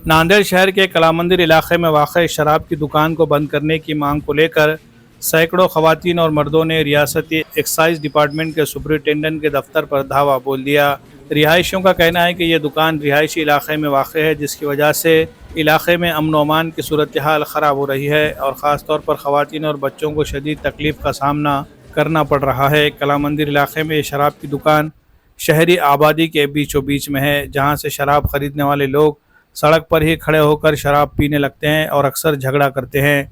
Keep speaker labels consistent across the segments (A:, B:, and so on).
A: नांदेड़ शहर के कला मंदिर इलाके में वाक़ शराब की दुकान को बंद करने की मांग को लेकर सैकड़ों खवातीन और मर्दों ने रियासती एक्साइज डिपार्टमेंट के सुपरिटेंडेंट के दफ्तर पर धावा बोल दिया। रिहायशियों का कहना है कि ये दुकान रिहायशी इलाके में वाक़ है, जिसकी वजह से इलाके में अमन व अमान की सूरत हाल ख़राब हो रही है और ख़ास तौर पर ख़वातीन और बच्चों को शदीद तकलीफ़ का सामना करना पड़ रहा है। कला मंदिर इलाके में ये शराब की दुकान शहरी आबादी के बीचों बीच में है, जहाँ से शराब ख़रीदने वाले लोग सड़क पर ही खड़े होकर शराब पीने लगते हैं और अक्सर झगड़ा करते हैं।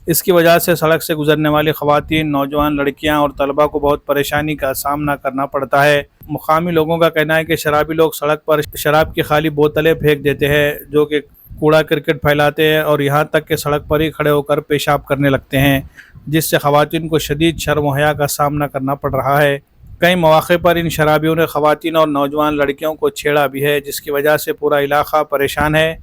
A: इसकी वजह से सड़क से गुजरने वाली ख़वातीन, नौजवान लड़कियां और तलबा को बहुत परेशानी का सामना करना पड़ता है। मुकामी लोगों का कहना है कि शराबी लोग सड़क पर शराब की खाली बोतलें फेंक देते हैं, जो कि कूड़ा क्रिकेट फैलाते हैं और यहाँ तक कि सड़क पर ही खड़े होकर पेशाब करने लगते हैं, जिससे ख़वातीन को शदीद शर्म व हया का सामना करना पड़ रहा है। कई मौक़े पर इन शराबियों ने ख़वातीन और नौजवान लड़कियों को छेड़ा भी है, जिसकी वजह से पूरा इलाका परेशान है।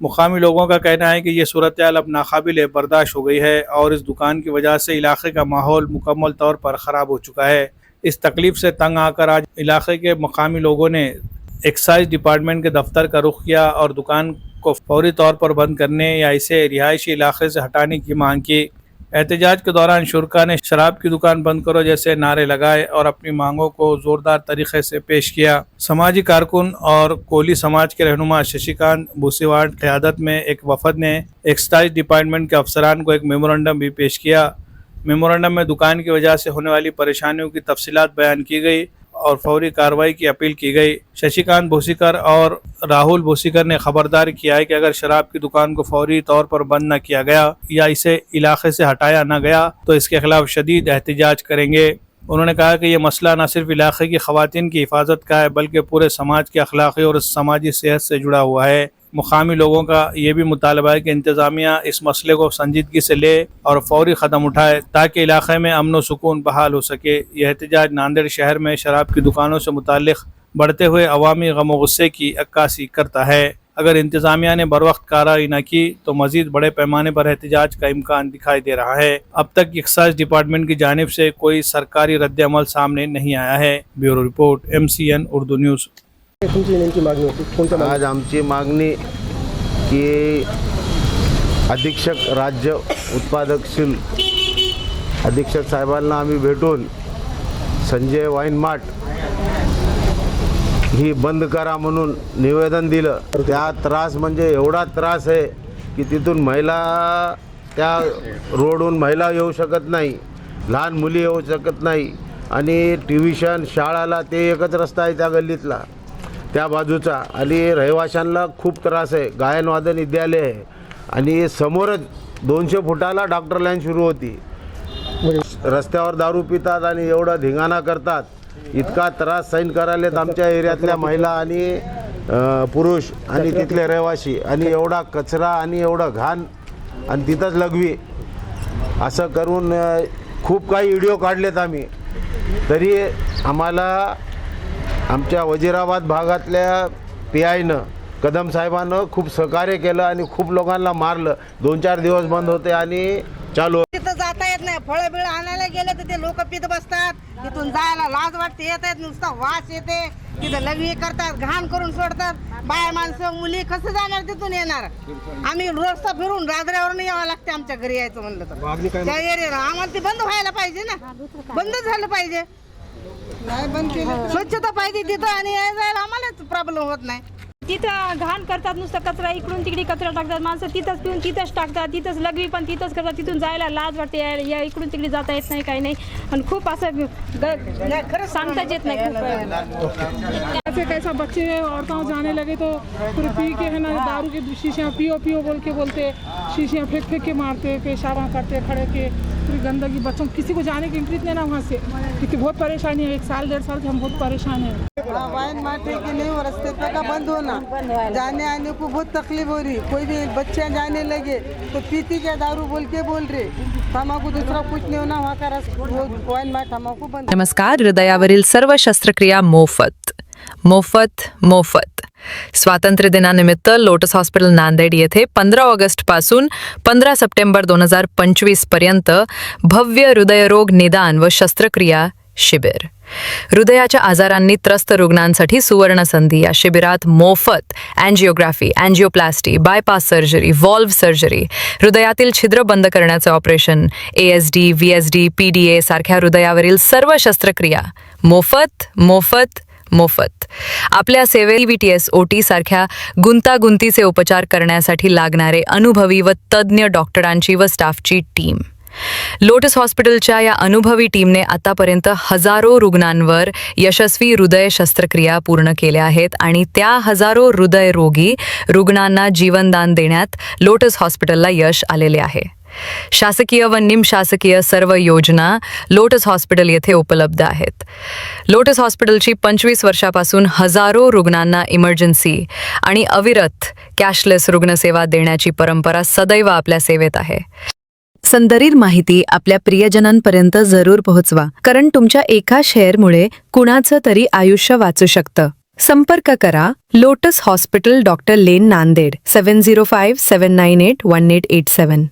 A: मुकामी लोगों का कहना है कि ये सूरत हाल अब नाकाबिल बर्दाश्त हो गई है और इस दुकान की वजह से इलाके का माहौल मुकम्मल तौर पर ख़राब हो चुका है। इस तकलीफ़ से तंग आकर आज इलाके के मुकामी लोगों ने एक्साइज डिपार्टमेंट के दफ्तर का रुख किया और दुकान को फौरी तौर पर बंद करने या इसे रिहायशी इलाके से हटाने की मांग की। एहतजाज के दौरान शुरका ने शराब की दुकान बंद करो जैसे नारे लगाए और अपनी मांगों को ज़ोरदार तरीक़े से पेश किया। समाजी कारकुन और कोली समाज के रहनुमा शशिकांत भूसीवाड़ की क़यादत में एक वफद ने एक्साइज डिपार्टमेंट के अफसरान को एक मेमोरेंडम भी पेश किया। मेमोरेंडम में दुकान की वजह से होने वाली परेशानियों की तफसीलात बयान की गई और फौरी कार्रवाई की अपील की गई। शशिकांत भूसीकर और राहुल भूसीकर ने खबरदार किया है कि अगर शराब की दुकान को फौरी तौर पर बंद न किया गया या इसे इलाके से हटाया न गया तो इसके खिलाफ शदीद एहतजाज करेंगे। उन्होंने कहा कि यह मसला न सिर्फ इलाके की ख़वातीन की हिफाजत का है, बल्कि पूरे समाज के अखलाक़ी और समाजी सेहत से जुड़ा हुआ है। मुकामी लोगों का ये भी मुतालबा है कि इंतज़ामिया इस मसले को संजीदगी से ले और फौरी क़दम उठाए ताकि इलाके में अमन व सुकून बहाल हो सके। यह एहतजाज नांदेड़ शहर में शराब की दुकानों से मुताल्लिक़ बढ़ते हुए अवामी गम व गुस्से की अक्कासी करता है। अगर इंतज़ामिया ने बरवक्त कार्रवाई न की तो मज़ीद बड़े पैमाने पर एहतजाज का इम्कान दिखाई दे रहा है। अब तक एक्साइज डिपार्टमेंट की जानिब से कोई सरकारी रद्द अमल सामने नहीं आया है। Bureau report, MCN Urdu news.
B: आज आमची मागणी की अधीक्षक राज्य उत्पादक शुल्क अधीक्षक साहेबांना आम्ही भेटून संजय वाईन मार्ट ही बंद करा म्हणून निवेदन दिलं। त्या त्रास म्हणजे एवढा त्रास आहे की तिथून महिला त्या रोडहून महिला येऊ शकत नाही, लहान मुली येऊ शकत नाही आणि ट्युशन शाळाला ते एकच रस्ता आहे त्या गल्लीतला त्या बाजूचा आणि रहिवाशांना खूप त्रास आहे। गायनवादन विद्यालय आहे आणि समोरच 200 फुटाला डॉक्टर लाईन सुरू होती। रस्त्यावर दारू पितात आणि एवढा धिंगाणा करतात, इतका त्रास सहन करायलेत आमच्या एरियातल्या महिला आणि पुरुष आणि तिथले रहिवासी आणि एवढा कचरा आणि एवढा घाण आणि तिथंच लघवी असं करून खूप काही व्हिडिओ काढलेत आम्ही। तरी आम्हाला आमच्या वजीराबाद भागातल्या PIनं कदम साहेबांनं खूप सहकार्य केलं आणि खूप लोकांना मारलं। 2-4 दिवस बंद होते आणि चालू
C: तिथं जाता येत नाही। फळं बिळ आणायला गेले तर ते लोक पित बसतात, तिथून जायला लाज वाटते, येत आहेत नुसता वास येते, तिथं लघवी करतात, घाण करून सोडतात। बाया माणसं मुली कसं जाणार, तिथून येणार? आम्ही रस्ता फिरून राजऱ्यावरून यावं लागते आमच्या घरी यायचं म्हणलं तर। त्या एरियाला आम्हाला ते बंद व्हायला पाहिजे ना, बंद झालं पाहिजे, स्वच्छता पाहिजे तिथं आणि यायला आम्हालाच प्रॉब्लेम होत नाही।
D: तिथं घाण करतात, नुसतं कचरा इकडून तिकडे कचरा टाकतात, माणसं तिथंच पिऊन तिथंच टाकतात, तिथंच लघवी पण तिथंच करतात, तिथून जायला लाज वाटते, या इकडून तिकडे जाता येत नाही, काही नाही आणि खूप असं खरं सांगताच येत नाही।
E: कैसा बच्चे औरतों जाने लगे तो पूरे पी के है ना दारू के शीशियाँ पियो पियो बोल के बोलते, शीशियाँ फेंक फेंक के मारते, पेशाबा करते खड़े के, पूरी गंदगी, बच्चों किसी को जाने की इंट्रेस्ट नहीं ना वहाँ से, क्योंकि बहुत परेशानी है। 1-1.5 साल से हम बहुत परेशान हैं।
C: वाइन मार्ट के नहीं हो, रास्ते पे का बंद होना, जाने आने को बहुत तकलीफ हो रही। कोई भी बच्चे जाने लगे तो पीती क्या दारू बोल के बोल रहे, तमाकू दूसरा कुछ नहीं होना वहाँ का वाइन मार्ट तमाकू बंद।
F: नमस्कार, हृदयावरील सर्व शस्त्रक्रिया मोफत मोफत मोफत। स्वातंत्र्य दिनानिमित्त लोटस हॉस्पिटल नांदेड येथे 15 ऑगस्ट पासून 15 सप्टेंबर 2025 पर्यंत भव्य हृदयरोग निदान व शस्त्रक्रिया शिबिर. हृदयाच्या आजारांनी त्रस्त रुग्णांसाठी सुवर्ण संधी. या शिबिरात मोफत angiography, angioplasty, bypass surgery, valve surgery, हृदयातील छिद्र बंद करण्याचे ऑपरेशन, ASD, VSD, PDA सारख्या हृदयावरील सर्व शस्त्रक्रिया मोफत मोफत मोफत. आपल्या सेवेत VTS, OT सारख्या गुंतागुंतीचे उपचार करण्यासाठी लागणारे अनुभवी व तज्ज्ञ डॉक्टरांची व स्टाफची टीम. लोटस हॉस्पिटलच्या या अनुभवी टीमने आतापर्यंत हजारो रुग्णांवर यशस्वी हृदय शस्त्रक्रिया पूर्ण केल्या आहेत आणि त्या हजारो हृदयरोगी रुग्णांना जीवनदान देण्यात लोटस हॉस्पिटलला यश आलेले आहे. शासकीय व निमशासकीय सर्व योजना लोटस हॉस्पिटल येथे उपलब्ध आहेत. लोटस हॉस्पिटलची 25 वर्षापासून हजारो रुग्णांना इमर्जन्सी आणि अविरत कॅशलेस रुग्णसेवा देण्याची परंपरा सदैव आपल्या सेवेत आहे. संदर्भित माहिती आपल्या प्रियजनांपर्यंत जरूर पोहोचवा, कारण तुमच्या एका शेअरमुळे कुणाचं तरी आयुष्य वाचू शकतं. संपर्क करा लोटस हॉस्पिटल, डॉक्टर लेन, नांदेड, 7057981887.